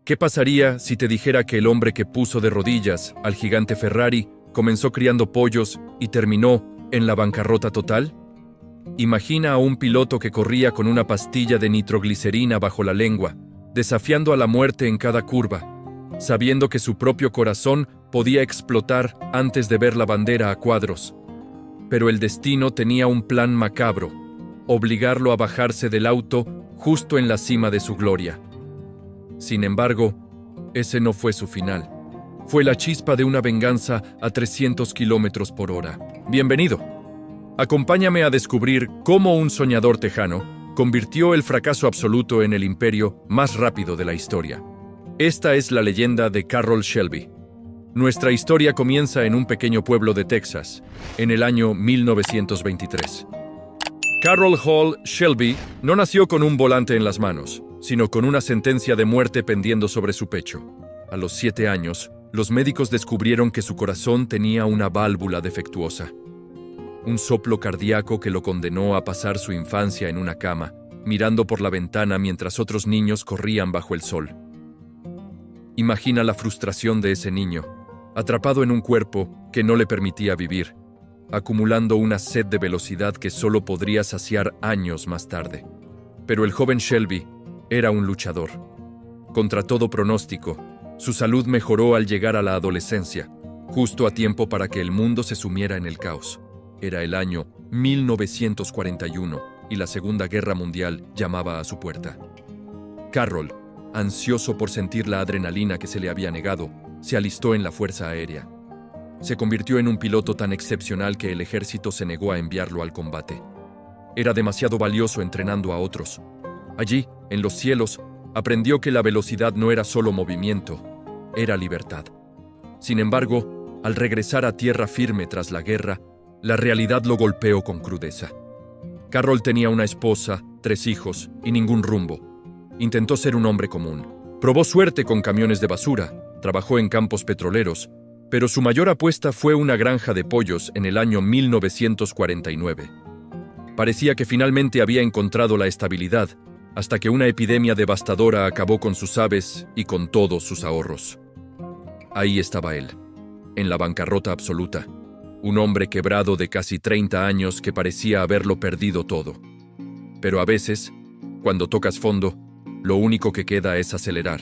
¿Qué pasaría si te dijera que el hombre que puso de rodillas al gigante Ferrari comenzó criando pollos y terminó en la bancarrota total? Imagina a un piloto que corría con una pastilla de nitroglicerina bajo la lengua, desafiando a la muerte en cada curva, sabiendo que su propio corazón podía explotar antes de ver la bandera a cuadros. Pero el destino tenía un plan macabro: obligarlo a bajarse del auto justo en la cima de su gloria. Sin embargo, ese no fue su final. Fue la chispa de una venganza a 300 kilómetros por hora. Bienvenido. Acompáñame a descubrir cómo un soñador tejano convirtió el fracaso absoluto en el imperio más rápido de la historia. Esta es la leyenda de Carroll Shelby. Nuestra historia comienza en un pequeño pueblo de Texas, en el año 1923. Carroll Hall Shelby no nació con un volante en las manos, sino con una sentencia de muerte pendiendo sobre su pecho. A los 7 años, los médicos descubrieron que su corazón tenía una válvula defectuosa. Un soplo cardíaco que lo condenó a pasar su infancia en una cama, mirando por la ventana mientras otros niños corrían bajo el sol. Imagina la frustración de ese niño, atrapado en un cuerpo que no le permitía vivir, acumulando una sed de velocidad que solo podría saciar años más tarde. Pero el joven Shelby era un luchador. Contra todo pronóstico, su salud mejoró al llegar a la adolescencia, justo a tiempo para que el mundo se sumiera en el caos. Era el año 1941 y la Segunda Guerra Mundial llamaba a su puerta. Carroll, ansioso por sentir la adrenalina que se le había negado, se alistó en la Fuerza Aérea. Se convirtió en un piloto tan excepcional que el ejército se negó a enviarlo al combate. Era demasiado valioso entrenando a otros. Allí, en los cielos, aprendió que la velocidad no era solo movimiento, era libertad. Sin embargo, al regresar a tierra firme tras la guerra, la realidad lo golpeó con crudeza. Carroll tenía una esposa, 3 hijos y ningún rumbo. Intentó ser un hombre común. Probó suerte con camiones de basura, trabajó en campos petroleros, pero su mayor apuesta fue una granja de pollos en el año 1949. Parecía que finalmente había encontrado la estabilidad, hasta que una epidemia devastadora acabó con sus aves y con todos sus ahorros. Ahí estaba él, en la bancarrota absoluta, un hombre quebrado de casi 30 años que parecía haberlo perdido todo. Pero a veces, cuando tocas fondo, lo único que queda es acelerar.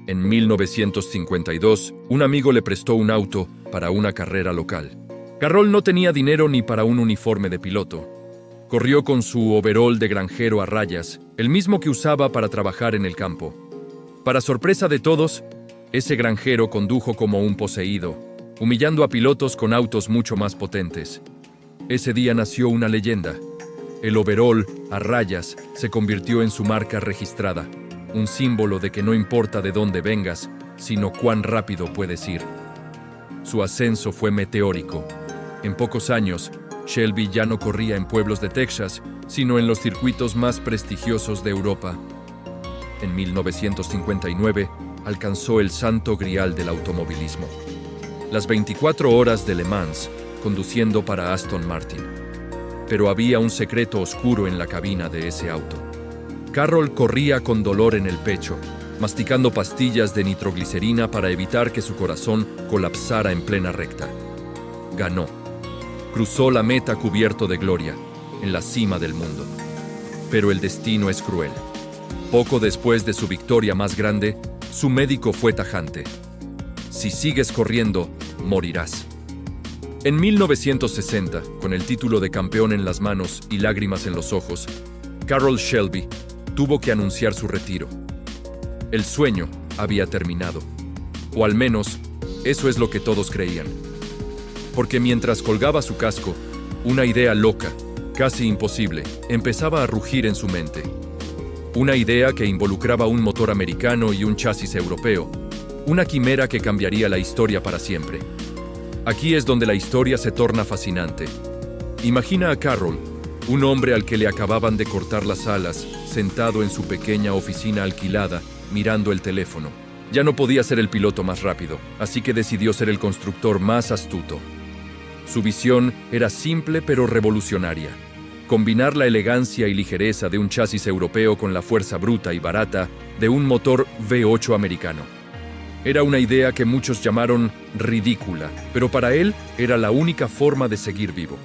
En 1952, un amigo le prestó un auto para una carrera local. Carroll no tenía dinero ni para un uniforme de piloto. Corrió con su overol de granjero a rayas, el mismo que usaba para trabajar en el campo. Para sorpresa de todos, ese granjero condujo como un poseído, humillando a pilotos con autos mucho más potentes. Ese día nació una leyenda. El overol a rayas se convirtió en su marca registrada, un símbolo de que no importa de dónde vengas, sino cuán rápido puedes ir. Su ascenso fue meteórico. En pocos años, Shelby ya no corría en pueblos de Texas, sino en los circuitos más prestigiosos de Europa. En 1959, alcanzó el santo grial del automovilismo: las 24 horas de Le Mans, conduciendo para Aston Martin. Pero había un secreto oscuro en la cabina de ese auto. Carroll corría con dolor en el pecho, masticando pastillas de nitroglicerina para evitar que su corazón colapsara en plena recta. Ganó. Cruzó la meta cubierto de gloria, en la cima del mundo. Pero el destino es cruel. Poco después de su victoria más grande, su médico fue tajante: si sigues corriendo, morirás. En 1960, con el título de campeón en las manos y lágrimas en los ojos, Carroll Shelby tuvo que anunciar su retiro. El sueño había terminado, o al menos, eso es lo que todos creían. Porque mientras colgaba su casco, una idea loca, casi imposible, empezaba a rugir en su mente. Una idea que involucraba un motor americano y un chasis europeo, una quimera que cambiaría la historia para siempre. Aquí es donde la historia se torna fascinante. Imagina a Carroll, un hombre al que le acababan de cortar las alas, sentado en su pequeña oficina alquilada, mirando el teléfono. Ya no podía ser el piloto más rápido, así que decidió ser el constructor más astuto. Su visión era simple pero revolucionaria: combinar la elegancia y ligereza de un chasis europeo con la fuerza bruta y barata de un motor V8 americano. Era una idea que muchos llamaron ridícula, pero para él era la única forma de seguir vivo.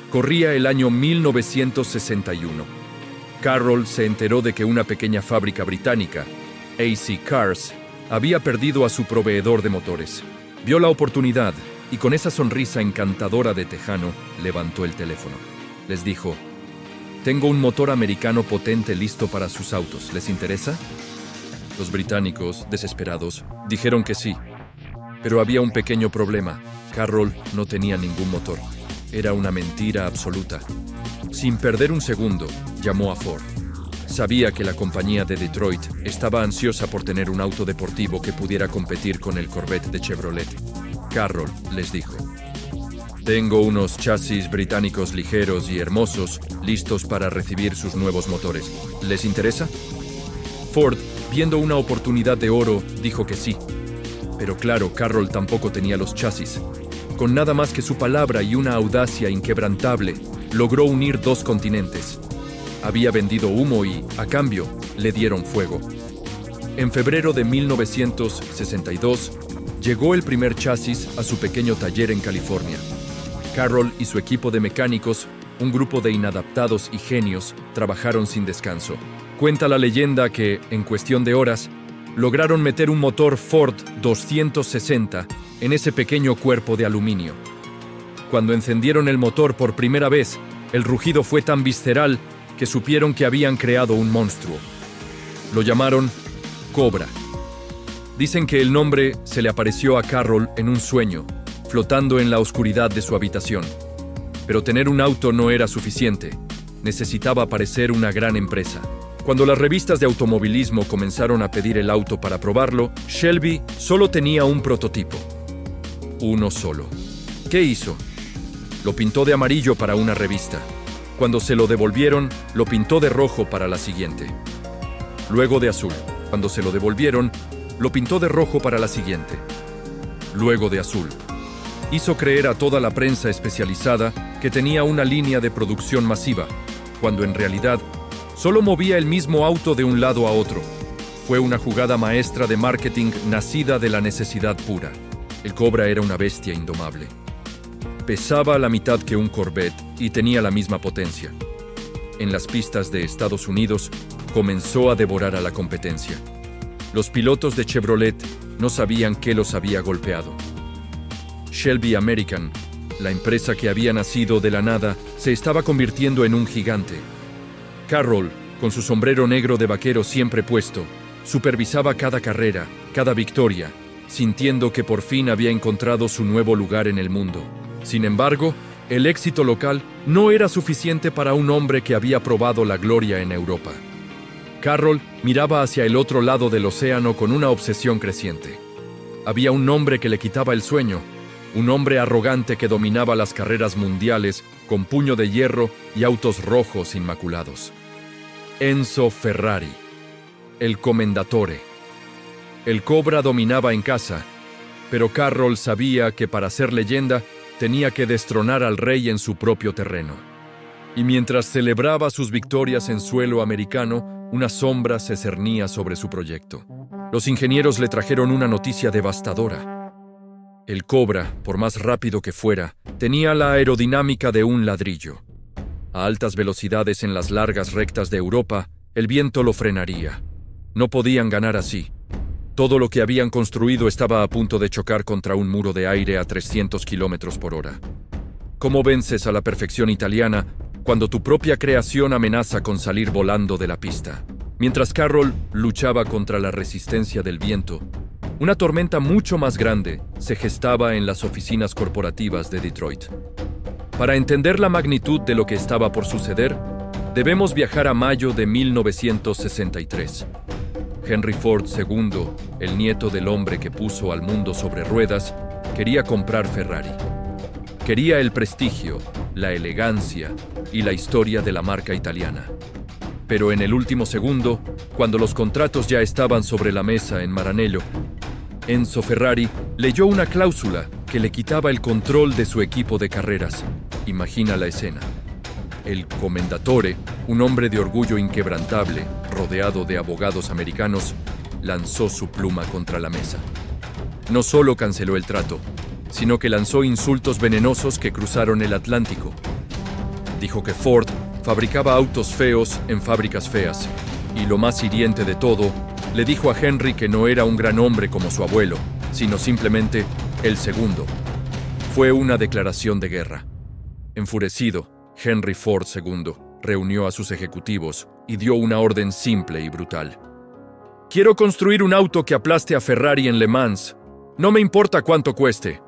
Corría el año 1961. Carroll se enteró de que una pequeña fábrica británica, AC Cars, había perdido a su proveedor de motores. Vio la oportunidad y con esa sonrisa encantadora de tejano, levantó el teléfono. Les dijo: «Tengo un motor americano potente listo para sus autos. ¿Les interesa?». Los británicos, desesperados, dijeron que sí. Pero había un pequeño problema. Carroll no tenía ningún motor. Era una mentira absoluta. Sin perder un segundo, llamó a Ford. Sabía que la compañía de Detroit estaba ansiosa por tener un auto deportivo que pudiera competir con el Corvette de Chevrolet. Carroll les dijo: «Tengo unos chasis británicos ligeros y hermosos listos para recibir sus nuevos motores. ¿Les interesa?». Ford, viendo una oportunidad de oro, dijo que sí. Pero claro, Carroll tampoco tenía los chasis. Con nada más que su palabra y una audacia inquebrantable, logró unir dos continentes. Había vendido humo y, a cambio, le dieron fuego. En febrero de 1962, llegó el primer chasis a su pequeño taller en California. Carroll y su equipo de mecánicos, un grupo de inadaptados y genios, trabajaron sin descanso. Cuenta la leyenda que, en cuestión de horas, lograron meter un motor Ford 260 en ese pequeño cuerpo de aluminio. Cuando encendieron el motor por primera vez, el rugido fue tan visceral que supieron que habían creado un monstruo. Lo llamaron Cobra. Dicen que el nombre se le apareció a Carroll en un sueño, flotando en la oscuridad de su habitación. Pero tener un auto no era suficiente. Necesitaba parecer una gran empresa. Cuando las revistas de automovilismo comenzaron a pedir el auto para probarlo, Shelby solo tenía un prototipo. Uno solo. ¿Qué hizo? Lo pintó de amarillo para una revista. Cuando se lo devolvieron, lo pintó de rojo para la siguiente. Luego de azul. Cuando se lo devolvieron, lo pintó de rojo para la siguiente. Luego de azul. Hizo creer a toda la prensa especializada que tenía una línea de producción masiva, cuando en realidad solo movía el mismo auto de un lado a otro. Fue una jugada maestra de marketing nacida de la necesidad pura. El Cobra era una bestia indomable. Pesaba la mitad que un Corvette y tenía la misma potencia. En las pistas de Estados Unidos, comenzó a devorar a la competencia. Los pilotos de Chevrolet no sabían qué los había golpeado. Shelby American, la empresa que había nacido de la nada, se estaba convirtiendo en un gigante. Carroll, con su sombrero negro de vaquero siempre puesto, supervisaba cada carrera, cada victoria, sintiendo que por fin había encontrado su nuevo lugar en el mundo. Sin embargo, el éxito local no era suficiente para un hombre que había probado la gloria en Europa. Carroll miraba hacia el otro lado del océano con una obsesión creciente. Había un hombre que le quitaba el sueño, un hombre arrogante que dominaba las carreras mundiales con puño de hierro y autos rojos inmaculados. Enzo Ferrari, el Commendatore. El Cobra dominaba en casa, pero Carroll sabía que para ser leyenda tenía que destronar al rey en su propio terreno. Y mientras celebraba sus victorias en suelo americano, una sombra se cernía sobre su proyecto. Los ingenieros le trajeron una noticia devastadora. El Cobra, por más rápido que fuera, tenía la aerodinámica de un ladrillo. A altas velocidades en las largas rectas de Europa, el viento lo frenaría. No podían ganar así. Todo lo que habían construido estaba a punto de chocar contra un muro de aire a 300 kilómetros por hora. ¿Cómo vences a la perfección italiana cuando tu propia creación amenaza con salir volando de la pista? Mientras Carroll luchaba contra la resistencia del viento, una tormenta mucho más grande se gestaba en las oficinas corporativas de Detroit. Para entender la magnitud de lo que estaba por suceder, debemos viajar a mayo de 1963. Henry Ford II, el nieto del hombre que puso al mundo sobre ruedas, quería comprar Ferrari. Quería el prestigio, la elegancia y la historia de la marca italiana. Pero en el último segundo, cuando los contratos ya estaban sobre la mesa en Maranello, Enzo Ferrari leyó una cláusula que le quitaba el control de su equipo de carreras. Imagina la escena. el Commendatore, un hombre de orgullo inquebrantable, rodeado de abogados americanos, lanzó su pluma contra la mesa. No solo canceló el trato, sino que lanzó insultos venenosos que cruzaron el Atlántico. Dijo que Ford fabricaba autos feos en fábricas feas, y lo más hiriente de todo, le dijo a Henry que no era un gran hombre como su abuelo, sino simplemente el segundo. Fue una declaración de guerra. Enfurecido, Henry Ford II reunió a sus ejecutivos y dio una orden simple y brutal. Quiero construir un auto que aplaste a Ferrari en Le Mans. No me importa cuánto cueste.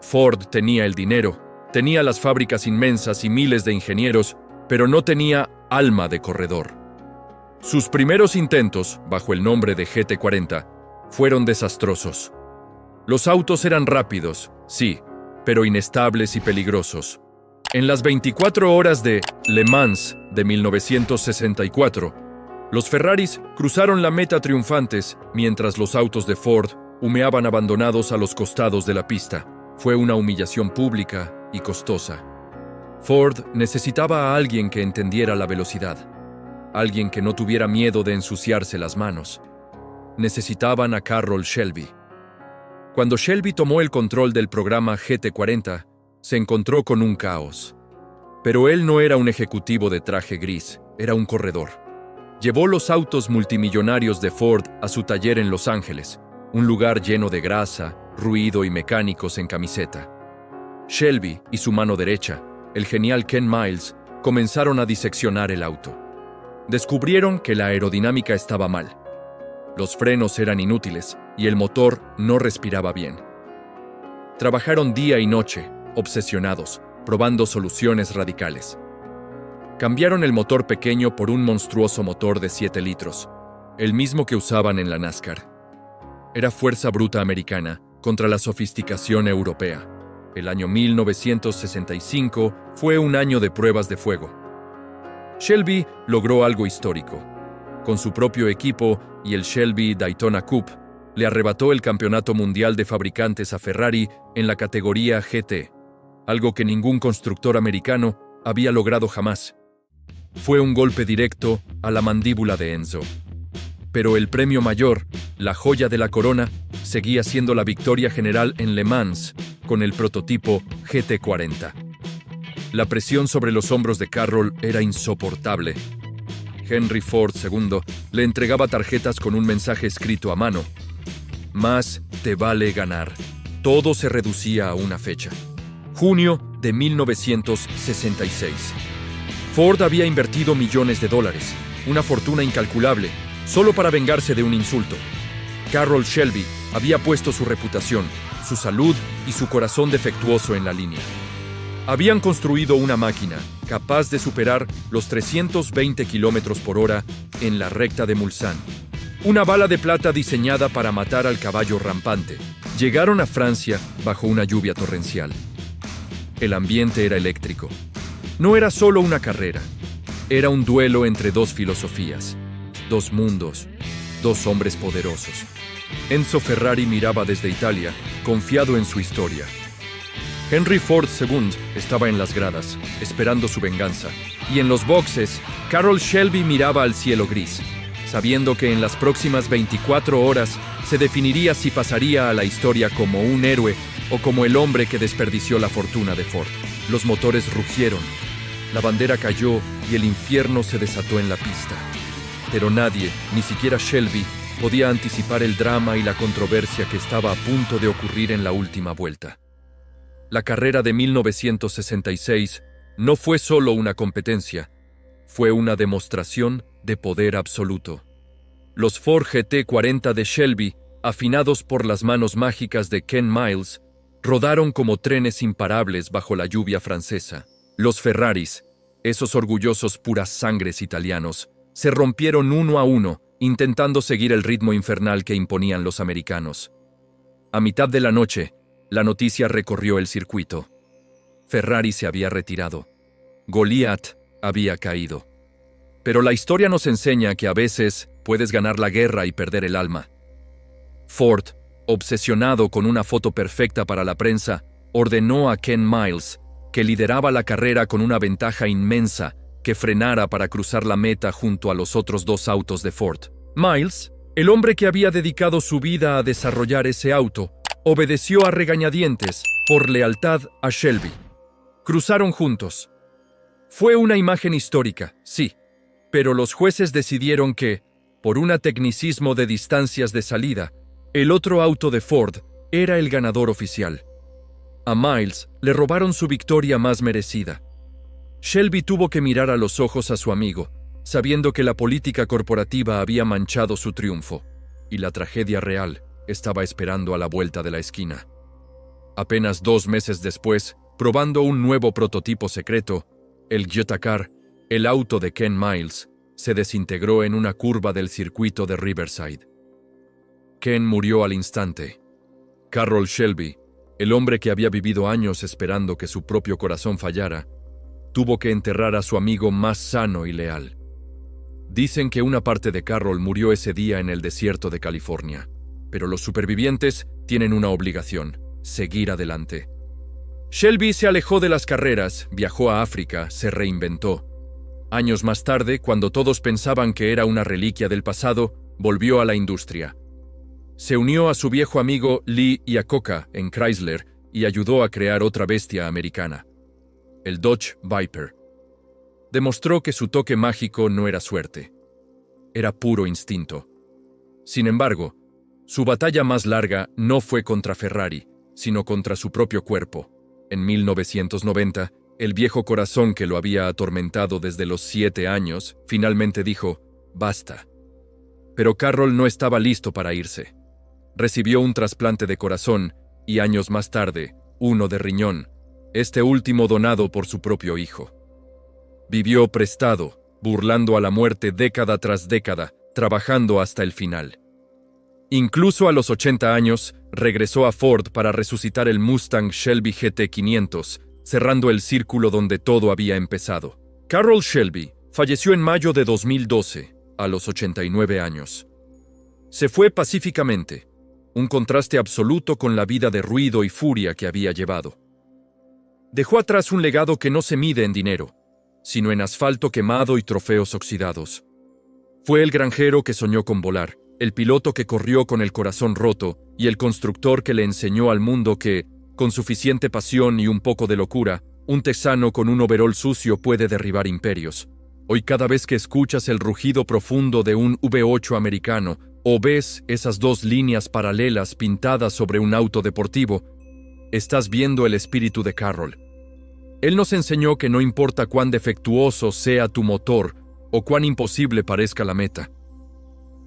Ford tenía el dinero, tenía las fábricas inmensas y miles de ingenieros, pero no tenía alma de corredor. Sus primeros intentos, bajo el nombre de GT40, fueron desastrosos. Los autos eran rápidos, sí, pero inestables y peligrosos. En las 24 horas de Le Mans de 1964, los Ferraris cruzaron la meta triunfantes mientras los autos de Ford humeaban abandonados a los costados de la pista. Fue una humillación pública y costosa. Ford necesitaba a alguien que entendiera la velocidad, alguien que no tuviera miedo de ensuciarse las manos. Necesitaban a Carroll Shelby. Cuando Shelby tomó el control del programa GT40, se encontró con un caos. Pero él no era un ejecutivo de traje gris, era un corredor. Llevó los autos multimillonarios de Ford a su taller en Los Ángeles, un lugar lleno de grasa, ruido y mecánicos en camiseta. Shelby y su mano derecha, el genial Ken Miles, comenzaron a diseccionar el auto. Descubrieron que la aerodinámica estaba mal. Los frenos eran inútiles y el motor no respiraba bien. Trabajaron día y noche, obsesionados, probando soluciones radicales. Cambiaron el motor pequeño por un monstruoso motor de 7 litros, el mismo que usaban en la NASCAR. Era fuerza bruta americana contra la sofisticación europea. El año 1965 fue un año de pruebas de fuego. Shelby logró algo histórico. Con su propio equipo y el Shelby Daytona Cup, le arrebató el campeonato mundial de fabricantes a Ferrari en la categoría GT, algo que ningún constructor americano había logrado jamás. Fue un golpe directo a la mandíbula de Enzo. Pero el premio mayor, la joya de la corona, seguía siendo la victoria general en Le Mans con el prototipo GT40. La presión sobre los hombros de Carroll era insoportable. Henry Ford II le entregaba tarjetas con un mensaje escrito a mano. Más te vale ganar. Todo se reducía a una fecha. Junio de 1966. Ford había invertido millones de dólares, una fortuna incalculable, solo para vengarse de un insulto. Carroll Shelby había puesto su reputación, su salud y su corazón defectuoso en la línea. Habían construido una máquina capaz de superar los 320 kilómetros por hora en la recta de Mulsanne. Una bala de plata diseñada para matar al caballo rampante. Llegaron a Francia bajo una lluvia torrencial. El ambiente era eléctrico. No era solo una carrera. Era un duelo entre dos filosofías, dos mundos, dos hombres poderosos. Enzo Ferrari miraba desde Italia, confiado en su historia. Henry Ford II estaba en las gradas, esperando su venganza. Y en los boxes, Carroll Shelby miraba al cielo gris, sabiendo que en las próximas 24 horas se definiría si pasaría a la historia como un héroe o como el hombre que desperdició la fortuna de Ford. Los motores rugieron, la bandera cayó y el infierno se desató en la pista. Pero nadie, ni siquiera Shelby, podía anticipar el drama y la controversia que estaba a punto de ocurrir en la última vuelta. La carrera de 1966 no fue solo una competencia, fue una demostración de poder absoluto. Los Ford GT40 de Shelby, afinados por las manos mágicas de Ken Miles, rodaron como trenes imparables bajo la lluvia francesa. Los Ferraris, esos orgullosos puras sangres italianos, se rompieron uno a uno, intentando seguir el ritmo infernal que imponían los americanos. A mitad de la noche, la noticia recorrió el circuito. Ferrari se había retirado. Goliat había caído. Pero la historia nos enseña que a veces puedes ganar la guerra y perder el alma. Ford, obsesionado con una foto perfecta para la prensa, ordenó a Ken Miles que lideraba la carrera con una ventaja inmensa que frenara para cruzar la meta junto a los otros dos autos de Ford. Miles, el hombre que había dedicado su vida a desarrollar ese auto, obedeció a regañadientes por lealtad a Shelby. Cruzaron juntos. Fue una imagen histórica, sí, pero los jueces decidieron que, por un tecnicismo de distancias de salida, el otro auto de Ford era el ganador oficial. A Miles le robaron su victoria más merecida. Shelby tuvo que mirar a los ojos a su amigo, sabiendo que la política corporativa había manchado su triunfo, y la tragedia real estaba esperando a la vuelta de la esquina. Apenas 2 meses después, probando un nuevo prototipo secreto, el J-Car, el auto de Ken Miles, se desintegró en una curva del circuito de Riverside. Ken murió al instante. Carroll Shelby, el hombre que había vivido años esperando que su propio corazón fallara, tuvo que enterrar a su amigo más sano y leal. Dicen que una parte de Carroll murió ese día en el desierto de California, pero los supervivientes tienen una obligación: seguir adelante. Shelby se alejó de las carreras, viajó a África, se reinventó. Años más tarde, cuando todos pensaban que era una reliquia del pasado, volvió a la industria. Se unió a su viejo amigo Lee Iacocca en Chrysler y ayudó a crear otra bestia americana, el Dodge Viper. Demostró que su toque mágico no era suerte, era puro instinto. Sin embargo, su batalla más larga no fue contra Ferrari, sino contra su propio cuerpo. En 1990, el viejo corazón que lo había atormentado desde los 7 años, finalmente dijo: «Basta». Pero Carroll no estaba listo para irse. Recibió un trasplante de corazón y años más tarde, uno de riñón, este último donado por su propio hijo. Vivió prestado, burlando a la muerte década tras década, trabajando hasta el final. Incluso a los 80 años, regresó a Ford para resucitar el Mustang Shelby GT500, cerrando el círculo donde todo había empezado. Carroll Shelby falleció en mayo de 2012, a los 89 años. Se fue pacíficamente, un contraste absoluto con la vida de ruido y furia que había llevado. Dejó atrás un legado que no se mide en dinero, sino en asfalto quemado y trofeos oxidados. Fue el granjero que soñó con volar, el piloto que corrió con el corazón roto y el constructor que le enseñó al mundo que, con suficiente pasión y un poco de locura, un texano con un overol sucio puede derribar imperios. Hoy, cada vez que escuchas el rugido profundo de un V8 americano o ves esas 2 líneas paralelas pintadas sobre un auto deportivo, estás viendo el espíritu de Carroll. Él nos enseñó que no importa cuán defectuoso sea tu motor o cuán imposible parezca la meta,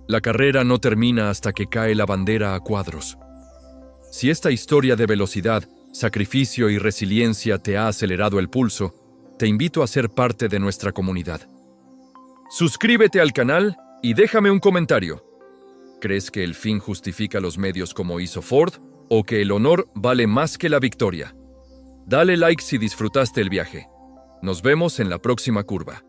la carrera no termina hasta que cae la bandera a cuadros. Si esta historia de velocidad, sacrificio y resiliencia te ha acelerado el pulso, te invito a ser parte de nuestra comunidad. Suscríbete al canal y déjame un comentario. ¿Crees que el fin justifica los medios como hizo Ford, o que el honor vale más que la victoria? Dale like si disfrutaste el viaje. Nos vemos en la próxima curva.